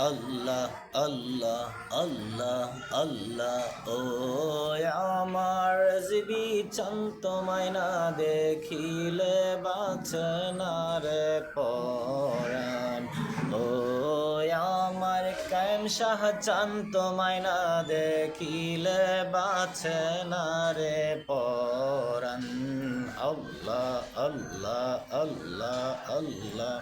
আল্লাহ আল্লাহ আল্লাহ আল্লাহ ও আমার জিবি চন্ত মাইনা দেখিলে বাঁচে না রে পরাণ ও আমার কায়েম শাহ চন্ত মাইনা দেখিলে বাঁচে না রে পরাণ আল্লাহ আল্লাহ আল্লাহ আল্লাহ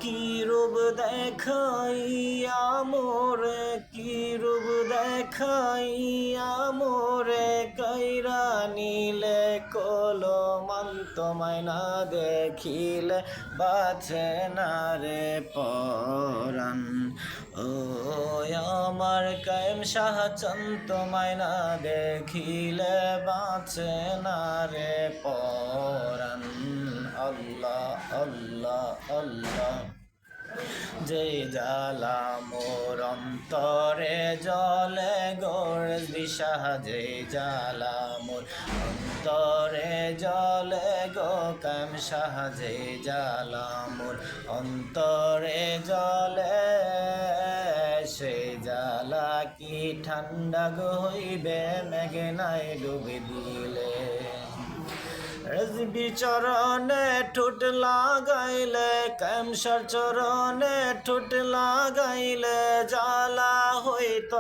কি রূপ দেখাইয়া মোরে কি রূপ দেখাইয়া মোরে কইরা নিলে কলমন্ত মাইনা দেখিলে বাঁচে না রে পরাণ ও আমার কায়েম শাহ চন্ত মাইনা দেখিলে বাঁচে না রে পরাণ আল্লাহ আল্লাহ আল্লাহ যে জ্বালা মোর অন্তরে জলে গোর দিশাহ যে জ্বালা মোর অন্তরে জলে গো কায়েম শাহ যে জ্বালা মোর অন্তরে জলে সে জ্বালা কি ঠান্ডা গো হইবে মেঘনায় ডুবে দিলে রেজবি চরণে ঠোঁট লাগাইলে কায়েম শাহর চরণে ঠোঁট লাগাইলে জ্বালা হইত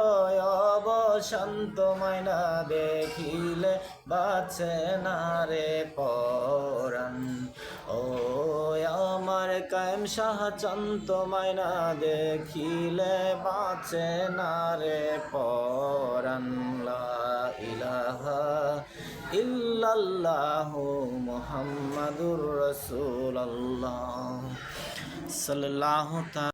অবসান্ত মাইনা দেখিলে বাঁচে না রে পরাণ ও আমার কায়েম শাহ চন্ত মাইনা দেখিলে বাঁচে না রে পরাণ লা ইলাহা ইল্লাল্লাহু মুহাম্মাদুর রাসূলুল্লাহ সাল্লাল্লাহু তাআলা